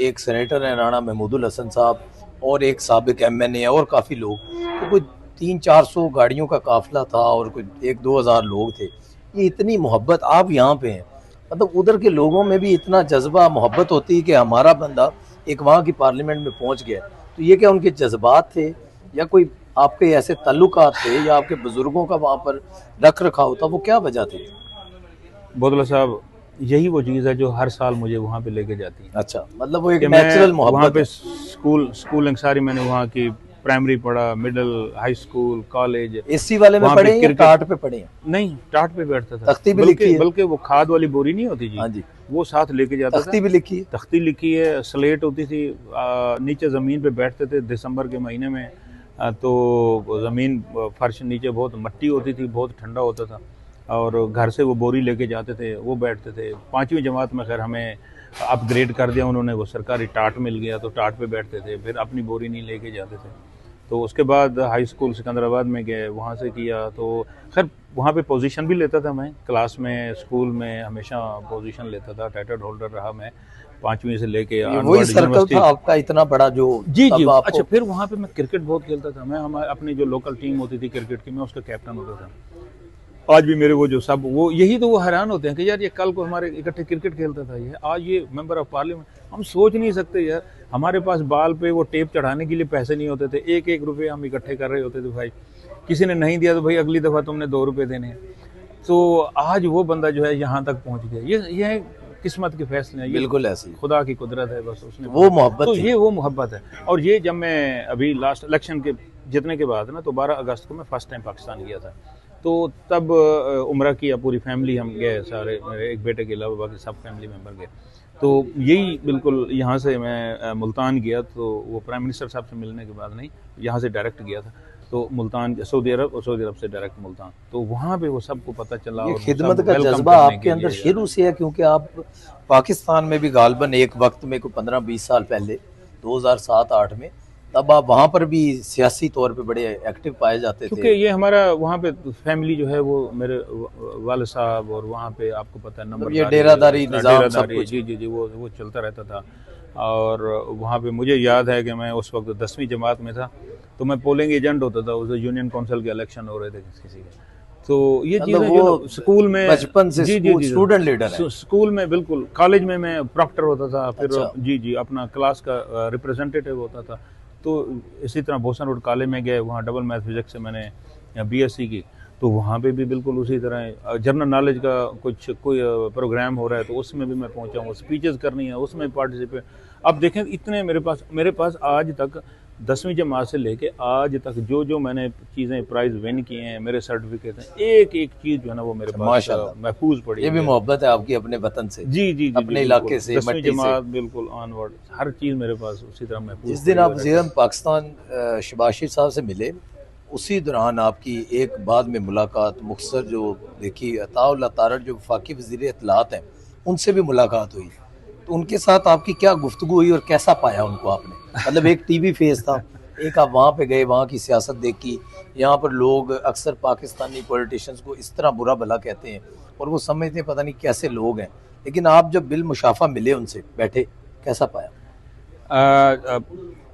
एक सेनेटर है राणा महमूदुल हसन साहब और एक साबिक MNA है और काफ़ी लोग, तो कुछ 300-400 गाड़ियों का काफिला था और कुछ 1-2 हज़ार लोग थे। ये इतनी मोहब्बत, आप यहाँ पे हैं, मतलब उधर के लोगों में भी इतना जज्बा मोहब्बत होती है कि हमारा बंदा एक वहाँ की पार्लियामेंट में पहुँच गया। तो ये क्या उनके जज्बात थे या कोई आपके ऐसे ताल्लुकात थे या आपके बुजुर्गों का वहाँ पर रख रखाव था, वो क्या वजह थी? बोदला साहब, यही वो चीज़ है जो हर साल मुझे वहाँ पे लेके जाती है अच्छा, मतलब वो एक कि मैं नेचुरल वहाँ मोहब्बत पे है। स्कूलिंग सारी मैंने वहाँ की, प्राइमरी पढ़ा, middle, high school, college. AC वाले में वहाँ पढ़े पे या क्रिकेट, टाट पे पढ़े हैं? नहीं टाट पे बैठता था, तख्ती भी लिखी है? बल्कि वो खाद वाली बोरी नहीं होती जी, हाँ जी, वो साथ लेके जाता था। तख्ती भी लिखी है? तख्ती लिखी है, स्लेट होती थी, नीचे ज़मीन पे बैठते थे दिसंबर के महीने में। तो ज़मीन फर्श नीचे बहुत मट्टी होती थी, बहुत ठंडा होता था, और घर से वो बोरी लेके जाते थे, वो बैठते थे। 5वीं जमात में खैर हमें अपग्रेड कर दिया उन्होंने, वो सरकारी टाट मिल गया तो टाट पे बैठते थे, फिर अपनी बोरी नहीं लेके जाते थे। तो उसके बाद हाई स्कूल सिकंदराबाद में गए, वहाँ से किया, तो खैर वहाँ पे पोजीशन भी लेता था मैं, क्लास में, स्कूल में हमेशा पोजीशन लेता था, टाइटल होल्डर रहा मैं 5वीं से लेके ये वही सर्कल था आपका इतना बड़ा जो जी जी। आपको... अच्छा, फिर वहाँ पे मैं क्रिकेट बहुत खेलता था, मैं हमारे अपनी जो लोकल टीम होती थी क्रिकेट की, मैं उसका कैप्टन होता था। आज भी मेरे वो जो सब वो यही तो वो हैरान होते हैं कि यार ये कल को हमारे इकट्ठे क्रिकेट खेलता था, ये आज ये मेंबर ऑफ पार्लियामेंट। हम सोच नहीं सकते यार, हमारे पास बाल पे वो टेप चढ़ाने के लिए पैसे नहीं होते थे, 1-1 रुपये हम इकट्ठे कर रहे होते थे भाई, किसी ने नहीं दिया तो भाई अगली दफ़ा तुमने 2 रुपये देने हैं। तो आज वो बंदा जो है यहाँ तक पहुँच गया, ये किस्मत के फैसले हैं, बिल्कुल ऐसी खुदा की कुदरत है, बस उसने वो मोहब्बत तो थी। ये वो मोहब्बत है। और ये जब मैं अभी लास्ट इलेक्शन के जीतने के बाद ना, तो 12 अगस्त को मैं फर्स्ट टाइम पाकिस्तान गया था, तो तब उम्रा किया, पूरी फैमिली हम गए सारे, मेरे एक बेटे के अलावा बाकी सब फैमिली मेम्बर गए। तो यही बिल्कुल यहाँ से मैं मुल्तान गया, तो वो प्राइम मिनिस्टर साहब से मिलने के बाद नहीं, यहाँ से डायरेक्ट गया था, तो मुल्तान सऊदी अरब, और सऊदी अरब से डायरेक्ट मुल्तान। तो वहाँ पे वो सबको पता चला। ये और खिदमत सब का वेलकम जज्बा करने आपके के अंदर लिए शुरू से है, क्योंकि आप पाकिस्तान में भी गालबन एक वक्त में को 15-20 साल पहले 2007-8 में, तब आप वहाँ पर भी सियासी तौर पे बड़े एक्टिव पाए जाते क्योंकि थे। ये हमारा वहाँ पे फैमिली जो है वो मेरे वाले साहब, और वहाँ पे आपको पता है नंबर, ये डेरादारी निज़ाम सब कुछ। जी जी जी, वो चलता रहता था। और वहाँ पे मुझे याद है कि मैं उस वक्त 10वीं जमात में था, तो मैं पोलिंग एजेंट होता था, उस यूनियन काउंसिल के इलेक्शन हो रहे थे किसी के। तो ये मतलब चीज़ें वो जो स्कूल में बचपन से जी जी जी स्टूडेंट लीडर है। स्कूल में बिल्कुल, कॉलेज में मैं प्रॉक्टर होता था, फिर अच्छा। जी जी अपना क्लास का रिप्रेजेंटेटिव होता था। तो इसी तरह बोसन रोड कॉलेज में गए, वहाँ डबल मैथ फिजिक्स से मैंने BSc की, तो वहाँ पे भी बिल्कुल उसी तरह जनरल नॉलेज का कोई प्रोग्राम हो रहा है तो उसमें भी मैं पहुँचा हूँ, स्पीचेस करनी है उसमें पार्टिसिपेट। अब देखें इतने मेरे पास आज तक 10वीं जमात से लेके आज तक जो मैंने चीज़ें प्राइज विन किए हैं, मेरे सर्टिफिकेट हैं, एक एक चीज़ जो है ना वो मेरे पास महफूज पड़ी है। ये भी मोहब्बत है आपकी अपने वतन से, जी जी जी, अपने इलाके से, 10वीं मट्टी जमात बिल्कुल ऑनवर्ड हर चीज़ मेरे पास उसी तरह महफूज। जिस दिन आप वज़ीर पाकिस्तान शहबाज शरीफ साहब से मिले, उसी दौरान आपकी एक बाद में मुलाकात मुख्तसर जो देखी, अताउल्लाह तारड़ जो वफाकी वज़ीर इत्तलात हैं, उनसे भी मुलाकात हुई। तो उनके साथ आपकी क्या गुफ्तगू हुई और कैसा पाया उनको आपने? मतलब एक टीवी फेस था, एक आप वहाँ पे गए, वहाँ की सियासत देखी, यहाँ पर लोग अक्सर पाकिस्तानी पॉलिटिशियंस को इस तरह बुरा भला कहते हैं और वो समझते हैं पता नहीं कैसे लोग हैं, लेकिन आप जब बिल मुशाफा मिले उनसे बैठे, कैसा पाया?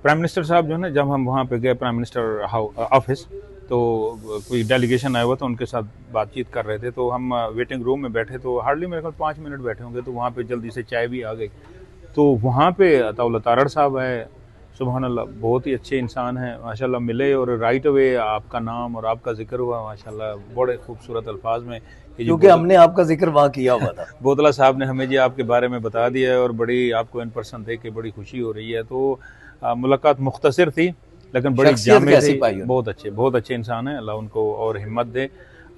प्राइम मिनिस्टर साहब जो है ना, जब हम वहाँ पे गए प्राइम मिनिस्टर ऑफिस, तो कोई डेलीगेशन आया हुआ था, उनके साथ बातचीत कर रहे थे, तो हम वेटिंग रूम में बैठे, तो हार्डली मेरे ख्याल 5 मिनट बैठे होंगे, तो वहाँ पे जल्दी से चाय भी आ गई। तो वहाँ पे अताउल्ला तारड़ साहब है, सुबहान अल्लाह, बहुत ही अच्छे इंसान हैं माशाल्लाह, मिले और राइट अवे आपका नाम और आपका जिक्र हुआ माशाल्लाह बड़े खूबसूरत अल्फाज में, क्योंकि हमने आपका जिक्र वहाँ किया हुआ था। बोतला साहब ने हमें जी आपके बारे में बता दिया है और बड़ी आपको इन पर्सन देख के बड़ी खुशी हो रही है। तो मुलाकात मुख्तसर थी लेकिन बड़ी जामे थी। बहुत अच्छे इंसान हैं, अल्लाह उनको और हिम्मत दे,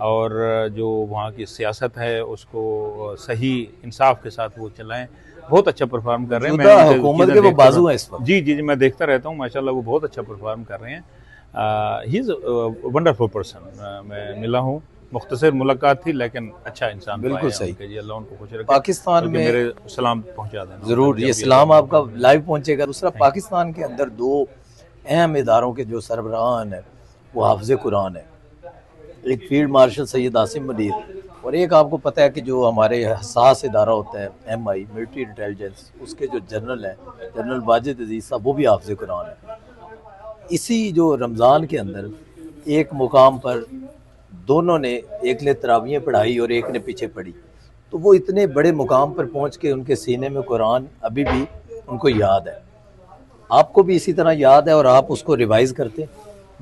और जो वहाँ की सियासत है उसको सही इंसाफ के साथ वो चलाएं। बहुत अच्छा परफॉर्म कर रहे हैं, मैं हुकूमत के वो बाजू हैं इस वक्त। जी जी जी, मैं देखता रहता हूँ माशाल्लाह, वो बहुत अच्छा परफॉर्म कर रहे हैं। He is wonderful person. मैं मिला हूँ, मुख्तसर मुलाकात थी लेकिन अच्छा इंसान। बिल्कुल सही जी, अल्लाह उनको खुश रखे। पाकिस्तान में मेरे सलाम पहुंचा देना जरूर, ये सलाम आपका लाइव पहुंचेगा। दूसरा, पाकिस्तान के अंदर 2 अहम इदारों के जो सरबराहान है वो हाफिज़ कुरान है, एक फील्ड मार्शल सैयद आसिम मुनीर, और एक आपको पता है कि जो हमारे हसास इदारा होता है MI मिलिट्री इंटेलिजेंस, उसके जो जनरल हैं जनरल वाजिद अजीज़ साहब, वो भी हाफिज़ कुरान है। इसी जो रमज़ान के अंदर एक मुकाम पर दोनों ने, एक ने तरावियाँ पढ़ाई और एक ने पीछे पढ़ी, तो वो इतने बड़े मुकाम पर पहुँच के उनके सीने में कुरान अभी भी उनको याद है। आपको भी इसी तरह याद है और आप उसको रिवाइज करते?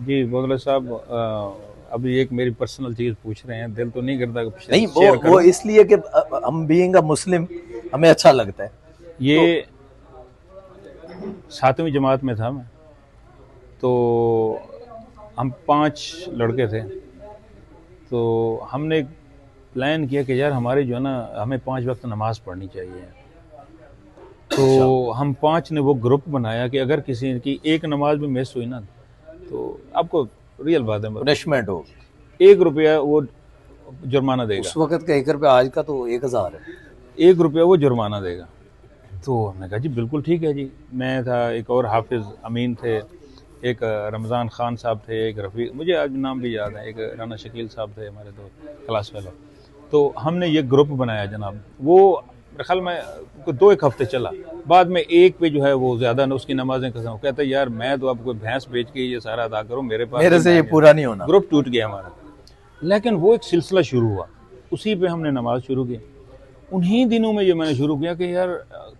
जी बोतला साहब, अभी एक मेरी पर्सनल चीज़ पूछ रहे हैं, दिल तो नहीं करता कि नहीं, वो इसलिए कि हम बीइंग अ मुस्लिम हमें अच्छा लगता है। ये 7वीं जमात में था मैं, तो हम 5 लड़के थे, तो हमने एक प्लान किया कि यार हमारे जो है ना, हमें 5 वक्त नमाज पढ़नी चाहिए। तो हम 5 ने वो ग्रुप बनाया कि अगर किसी की एक नमाज भी मिस हुई ना, तो आपको रियल बात है, पनिशमेंट हो, 1 रुपया वो जुर्माना देगा। उस वक्त का 1 रुपया, आज का तो 1000 है। 1 रुपया वो जुर्माना देगा। तो हमने कहा जी बिल्कुल ठीक है जी। मैं था, एक और हाफिज़ अमीन थे, एक रमज़ान खान साहब थे, एक रफ़ी, मुझे आज नाम भी याद है, एक राना शकील साहब थे हमारे दोस्त क्लास फेलो। तो हमने ये ग्रुप बनाया जनाब, वो मेरे ख्याल में 2-1 हफ्ते चला। बाद में एक पे जो है वो ज़्यादा न उसकी नमाजें कसम, कहता है यार मैं तो आपको भैंस बेच के ये सारा अदा करूँ, मेरे पास मेरे से ये पूरा नहीं होना। ग्रुप टूट गया हमारा। लेकिन वो एक सिलसिला शुरू हुआ, उसी पे हमने नमाज शुरू की। उन्हीं दिनों में ये मैंने शुरू किया कि यार,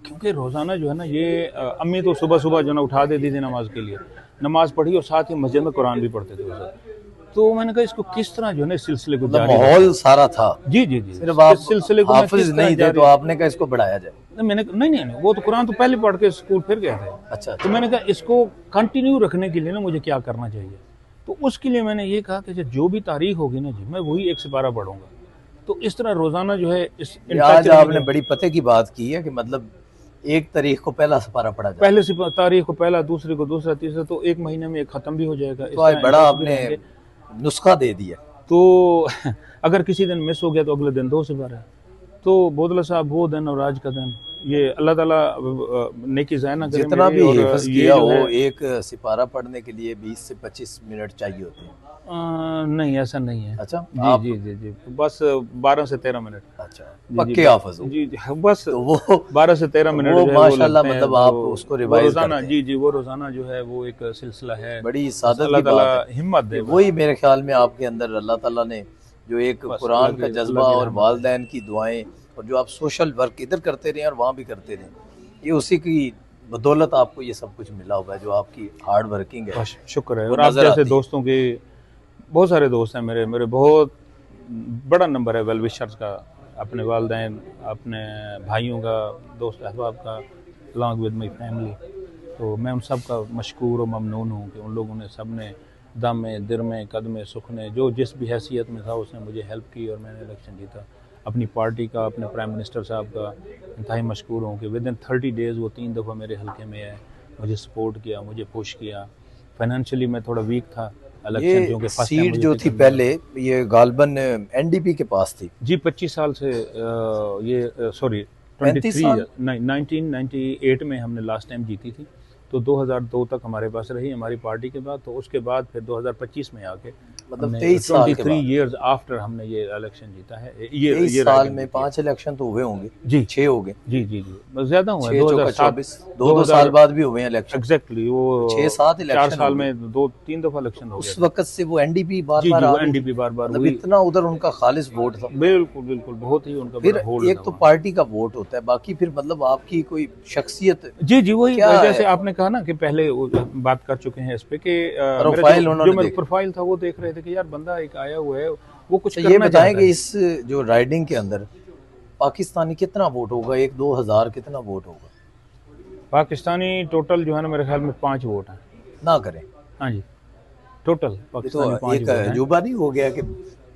क्योंकि रोज़ाना जो है ना, ये अम्मी तो सुबह सुबह जो ना उठा देती थी नमाज के लिए, नमाज पढ़ी और साथ ही मस्जिद में कुरान भी पढ़ते थे उस वक्त। तो मैंने कहा इसको किस तरह जो है ना सिलसिले को जारी, माहौल सारा था। जी जी जी, सिर्फ आप सिलसिले को हाफिज नहीं थे, तो आपने कहा इसको बढ़ाया जाए। मैंने नहीं, वो तो कुरान तो पहले पढ़ के स्कूल फिर गए थे। अच्छा, तो मैंने कहा इसको कंटिन्यू रखने के लिए ना मुझे क्या करना चाहिए। तो उसके लिए मैंने ये कहा कि जो भी तारीख होगी ना जी, मैं वही 1 सिपारा पढ़ूंगा। तो इस तरह रोजाना जो है आज आपने बड़ी पते की बात की है कि मतलब 1 तारीख को पहला सिपारा पढ़ा जाए, पहले तारीख को पहला, दूसरे को दूसरा, तीसरा, तो 1 महीने में एक खत्म भी हो जाएगा। तो आज बड़ा आपने नुस्खा दे दिया। तो अगर किसी दिन मिस हो गया तो अगले दिन 2 सिपारा। तो बोतला साहब वो दिन और आज का दिन, ये अल्लाह ताला नेकी ज़ाया ना करे। जितना भी हिफ्ज़ किया हो, 1 सिपारा पढ़ने के लिए 20 से 25 मिनट चाहिए होते हैं। नहीं, ऐसा नहीं है। अच्छा, जी जी जी, बस 12 से 13 मिनट। अच्छा, पक्के हाफ़िज़ हो। जी जी, बस तो वो 12 से 13 मिनट वो माशाल्लाह, मतलब आप उसको रिवाइज करते हैं। जी जी, वो रोजाना जो है वो एक सिलसिला है। बड़ी सादत अल्लाह की बात ताला है, हिम्मत दे। वही मेरे ख्याल में आपके अंदर अल्लाह ताला ने जो एक कुरान का जज्बा और वालिदैन की दुआएं, और जो आप सोशल वर्क इधर करते रहे और वहाँ भी करते रहे, ये उसी की बदौलत आपको ये सब कुछ मिला हुआ है, जो आपकी हार्ड वर्किंग है। शुक्र है। और आप जैसे दोस्तों के बहुत सारे दोस्त हैं, मेरे बहुत बड़ा नंबर है वेल विशर्स का, अपने वालिदैन, अपने भाइयों का, दोस्त अहबाब का, अलॉन्ग विद माई फैमिली। तो मैं उन सब का मशकूर और ममनून हूँ कि उन लोगों ने सब ने दम में, दिर में, कद में, सुख ने, जो जिस भी हैसियत में था उसने मुझे हेल्प की और मैंने इलेक्शन जीता। अपनी पार्टी का, अपने प्राइम मिनिस्टर साहब का इंतहाई मशकूर हूँ कि विद इन 30 डेज़ वो 3 दफ़ा मेरे हल्के में आए, मुझे सपोर्ट किया, मुझे पुश किया। फाइनेंशियली मैं थोड़ा वीक था, ये सीट जो थी पहले, ये गालबन NDP के पास थी जी। 25 साल से ये सॉरी 23 नहीं 1998 में हमने लास्ट टाइम जीती थी, तो 2002 तक हमारे पास रही हमारी पार्टी के बाद। तो उसके बाद फिर 2025 में आके मतलब 23 साल के 23 बाद, ईयर्स आफ्टर हमने ये इलेक्शन जीता है। 23 ये साल riding में जीती है। 5 इलेक्शन तो हुए होंगे, जी 6 हो गए, जी जी जी, बस ज्यादा हुआ है। 6 चौका 2007 24, 2 साल बाद भी हुए हैं इलेक्शन। एग्जैक्टली, वो 6-7 4 इलेक्शन साल हो गए। में 2-3 दफा इलेक्शन हो उस गया वक्त से वो एनडीपी बार जी बार जी, आ वो रही थी, एनडीपी बार बार मतलब हुई। इतना उधर उनका खालिस वोट था। बिल्कुल बिल्कुल, बहुत ही उनका फिर बड़ा होल्ड एक था तो वहाँ। पार्टी का वोट होता है, बाकी फिर मतलब आपकी कोई शख्सियत जी जी, वही क्या जैसे है? आपने कहा ना कि पहले बात कर चुके हैं इस पे कि मेरा प्रोफाइल जो उन्होंने मेरा देखा। प्रोफाइल था वो देख रहे थे कि यार बंदा एक आया हुआ है, वो कुछ तो ये करना बताएं चाहता कि है। इस जो राइडिंग के अंदर पाकिस्तानी कितना वोट होगा, 1-2 हज़ार कितना वोट होगा? पाकिस्तानी टोटल जो है ना मेरे ख्याल में 5 वोट हैं। ना करें, हाँ जी, टोटल ये पाकिस्तानी तो 5 एक वोट हैं। अजूबा नहीं हो गया कि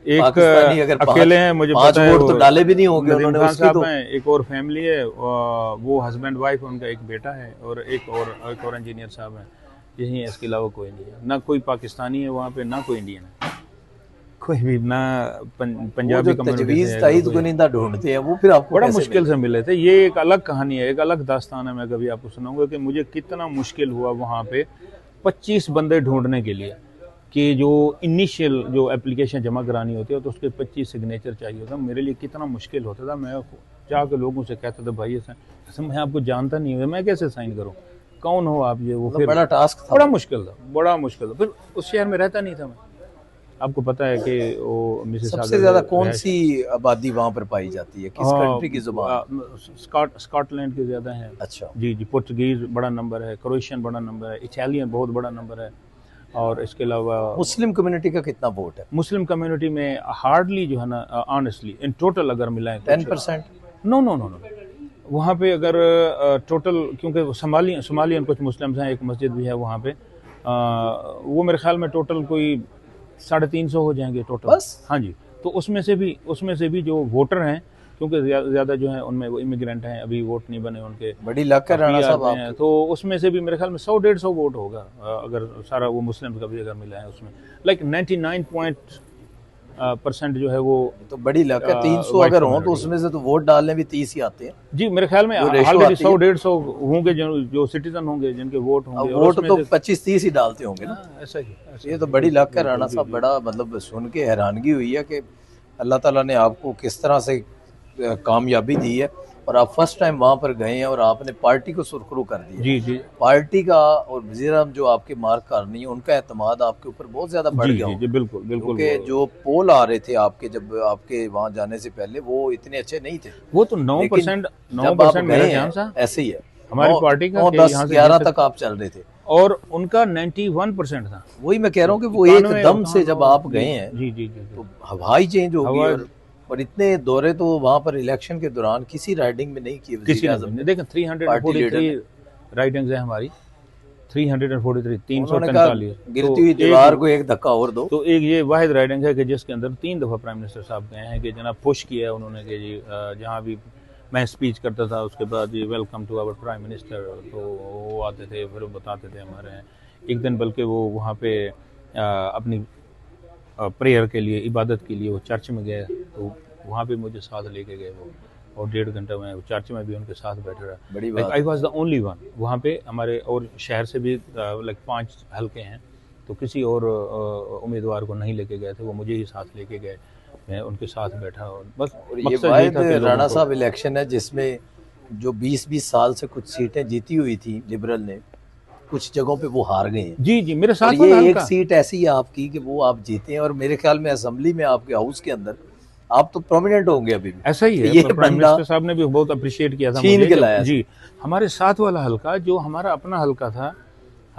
एक पाकिस्तानी अगर अकेले हैं, मुझे 5 पता है, वोट वो तो डाले भी नहीं होंगे नदीम उन्होंने, खान उसकी साहब तो हैं, एक और फैमिली है, वो हस्बैंड वाइफ, उनका एक बेटा है और एक और इंजीनियर साहब हैं, यही है, इसके अलावा कोई नहीं है। ना कोई पाकिस्तानी है वहाँ पे, ना कोई इंडियन है, कोई भी ना वो पंजाबी जो कम्युनिटी तजवीज़ से है, ताईद कोई। गुनिंदा ढूंढते हैं वो फिर आपको बड़ा कैसे मुश्किल से मिले थे। ये एक अलग कहानी है, एक अलग दास्तान है। मैं कभी आपको सुनाऊंगा कि मुझे कितना मुश्किल हुआ वहाँ पे 25 बंदे ढूंढने के लिए, कि जो इनिशियल जो एप्लीकेशन जमा करानी होती है तो उसके 25 सिग्नेचर चाहिए होता। मेरे लिए कितना मुश्किल होता था। मैं जाकर लोगों से कहता था भाई ऐसा मैं आपको जानता नहीं हूँ, मैं कैसे साइन करूँ, कौन हो आप, ये वो। मतलब फिर बड़ा टास्क था। बड़ा मुश्किल था, बड़ा मुश्किल था। फिर उस शहर में रहता नहीं था मैं। आपको पता है कि वो मिसेस सबसे ज्यादा कौन सी आबादी वहाँ पर पाई जाती है, किस कंट्री की जुबान? स्कॉटलैंड के ज़्यादा हैं। अच्छा, जी जी, पुर्तगीज बड़ा नंबर है, क्रोएशियन बड़ा नंबर है, इटालियन बहुत बड़ा नंबर है, और इसके अलावा मुस्लिम कम्युनिटी का कितना वोट है? मुस्लिम कम्युनिटी में हार्डली जो है ना, ऑनेस्टली इन टोटल अगर मिलाएं 10%? नो नो नो नो, वहाँ पे अगर टोटल, क्योंकि सोमालियन कुछ मुस्लिम्स हैं, एक मस्जिद भी है वहाँ पे, वो मेरे ख्याल में टोटल कोई 350 हो जाएंगे टोटल। बस? हाँ जी, तो उसमें से भी जो वोटर हैं, क्योंकि ज़्यादा जो है उनमें वो इमिग्रेंट हैं, अभी वोट नहीं बने उनके, बड़ी लक है राणा PR साहब में हैं, आपकी। तो उसमें से भी मेरे ख्याल में 100-150 वोट होगा, अगर सारा वो मुस्लिम का भी अगर मिला है उसमें, लाइक 99% जो है वो। तो बड़ी लक है, 300 white अगर हो तो community उसमें से तो वोट डालने भी 30 ही आते हैं। जी, मेरे ख्याल में वो ratio ऑलरेडी आती है। 100-150 होंगे जो सिटीजन होंगे, जिनके वोट अब होंगे, और वोट उसमें तो से 25-30 ही डालते होंगे ना। हाँ, ऐसा ही ये तो बड़ी लक है राणा बिल्कुल, साहब, जी, बड़ा मतलब सुन के हैरानगी हुई है कि अल्लाह ताला ने आपको किस तरह से कामयाबी दी है, और आप फर्स्ट टाइम वहाँ पर गए हैं और आपने पार्टी को सुरखरू कर दिया। जी जी पार्टी का और वज़ीर-ए-आज़म जो आपके मार्क कारनी है, उनका एतमाद आपके ऊपर बहुत ज्यादा बढ़ जी गया जी होगा। जी, बिल्कुल बिल्कुल। क्योंकि जो पोल आ रहे थे आपके, जब आपके वहाँ जाने से पहले, वो इतने अच्छे नहीं थे। वो तो लेकिन 9% मेरा गए ध्यान हैं, था ऐसे ही है, हमारी पार्टी का, 9, कि 10, यहाँ से 11 जीत तक आप चल रहे थे, और उनका 91% था। वही मैं कह रहा हूँ कि वो 91 एकदम से जब आप जी, गए हैं जी जी जी जी। तो हवा ही चेंज होगी। हवा- और इतने दौरे तो वहाँ पर इलेक्शन के दौरान किसी राइडिंग में नहीं किए किसी वज़ीर-ए-आज़म ने ने। देखा, पार्टी लीडर 343 राइटिंग्स है हमारी, 343, उन्होंने कहा 343। गिरती हुई दीवार को एक धक्का और दो। तो एक ये वाहिद राइडिंग है कि जिसके अंदर 3 दफ़ा प्राइम मिनिस्टर साहब गए हैं, कि जनाब पुश किया है उन्होंने कि जी जहाँ भी मैं स्पीच करता था उसके बाद ये welcome to our prime minister, तो वो आते थे, फिर वो बताते थे हमारे हैं। एक दिन बल्कि वो वहाँ पे अपनी प्रेयर के लिए, इबादत के लिए वो चर्च में गए, तो वहाँ पे मुझे साथ लेके गए वो, और 1.5 घंटा मैं चर्च में भी उनके साथ बैठा रहा। बड़ी लाइक बात I was the only one वहाँ पे। हमारे और शहर से भी लाइक 5 हल्के हैं, तो किसी और उम्मीदवार को नहीं लेके गए थे, वो मुझे ही साथ लेके गए, मैं उनके साथ बैठा, और बस और ये मकसद यही वाहिद था कि लोगों राणा को- साहब इलेक्शन है जिसमें जो 20-20 साल से कुछ सीटें जीती हुई थी लिबरल ने, कुछ जगहों पे वो हार गए हैं। जी जी, मेरे और साथ वाला ये एक हल्का। सीट ऐसी है आपकी कि वो आप जीते हैं, और मेरे ख्याल में असेंबली में आपके हाउस के अंदर आप तो प्रोमिनेंट होंगे अभी भी। ऐसा ही है, ये प्राइम बंदा मिनिस्टर साहब ने भी बहुत अप्रिशिएट किया था छीन मुझे के जब- लाया। जी, हमारे साथ वाला हल्का जो हमारा अपना हल्का था, वो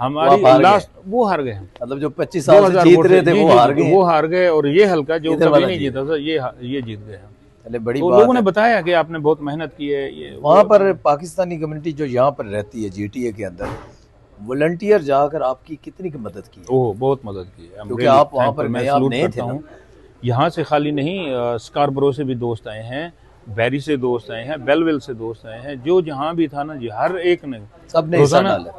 हमारी आप हार लास्ट वो हार गए हम। मतलब जो 25 साल से 2000 जीत वोट रहे थे जी, वो जी, हार जी, गए। वो हार गए, और ये हल्का जो इधर कभी वाला नहीं जीत। जीता था, ये जीत गए हम। चले बड़ी तो बात लोगों ने है। बताया कि आपने बहुत मेहनत की है, ये वहाँ पर पाकिस्तानी कम्युनिटी जो यहाँ पर रहती है जीटीए के अंदर, वॉलंटियर जाकर आपकी कितनी की मदद की है? ओह बहुत मदद की है। I'm क्योंकि really आप वहाँ पर thankful, मैं गए, आप सलूट नए करता थे ना? हूँ। यहाँ से खाली नहीं, स्कारबरो से भी दोस्त आए हैं, बैरी से दोस्त आए हैं, बेलविल से दोस्त आए हैं, जो जहाँ भी था ना जी, हर एक ने सबने हिस्सा रोजाना डाला,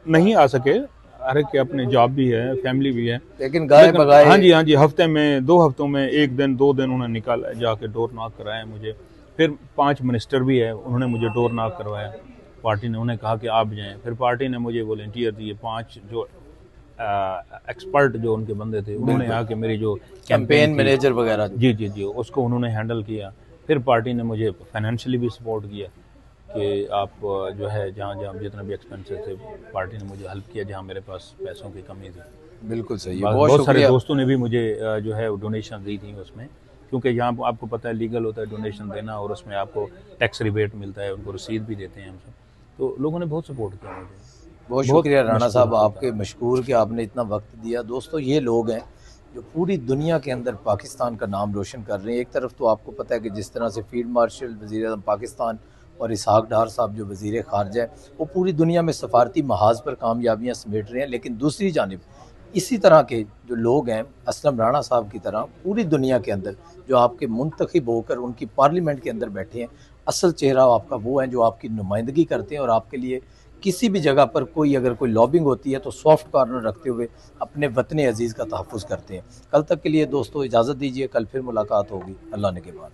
नहीं आ सके, हर एक के अपने जॉब भी है, फैमिली भी है, लेकिन गाय लेकिन बगाए। हाँ जी, हफ्ते में 2 हफ्तों में 1 दिन 2 दिन उन्होंने निकाला, जाके डोर नॉक कराया मुझे। फिर 5 मिनिस्टर भी है, उन्होंने मुझे डोर नॉक करवाया। पार्टी ने उन्हें कहा कि आप जाएं। फिर पार्टी ने मुझे वॉलंटियर दिए, 5 जो एक्सपर्ट जो उनके बंदे थे, उन्होंने आके मेरी जो कैंपेन मैनेजर वगैरह जी जी जी उसको उन्होंने हैंडल किया। फिर पार्टी ने मुझे फाइनेंशियली भी सपोर्ट किया कि आप जो है जहाँ जहाँ जितना भी एक्सपेंसेस थे, पार्टी ने मुझे हेल्प किया जहाँ मेरे पास पैसों की कमी थी। बिल्कुल सही है, बहुत सारे दोस्तों ने भी मुझे जो है डोनेशन दी थी उसमें, क्योंकि यहाँ आपको पता है लीगल होता है डोनेशन देना, और उसमें आपको टैक्स रिबेट मिलता है, उनको रसीद भी देते हैं हम सब। तो लोगों ने बहुत सपोर्ट किया मुझे। बहुत शुक्रिया राणा साहब, आपके मशकूर कि आपने इतना वक्त दिया। दोस्तों ये लोग हैं जो पूरी दुनिया के अंदर पाकिस्तान का नाम रोशन कर रहे हैं। एक तरफ तो आपको पता है कि जिस तरह से फील्ड मार्शल वज़ीर-ए-आज़म पाकिस्तान और इसहाक डार साहब जो वज़ीर ख़ारजा है, वो पूरी दुनिया में सफारती महाज पर कामयाबियाँ समेट रहे हैं, लेकिन दूसरी जानिब इसी तरह के जो लोग हैं असलम राणा साहब की तरह पूरी दुनिया के अंदर जो आपके मुंतखब होकर उनकी पार्लियामेंट के अंदर बैठे हैं, असल चेहरा आपका वो हैं जो आपकी नुमाइंदगी करते हैं और आपके लिए किसी भी जगह पर कोई अगर कोई लॉबिंग होती है तो सॉफ्ट कॉर्नर रखते हुए अपने वतन अजीज़ का तहफ़्फ़ुज़ करते हैं। कल तक के लिए दोस्तों इजाज़त दीजिए, कल फिर मुलाकात होगी। अल्लाह ने के बाद।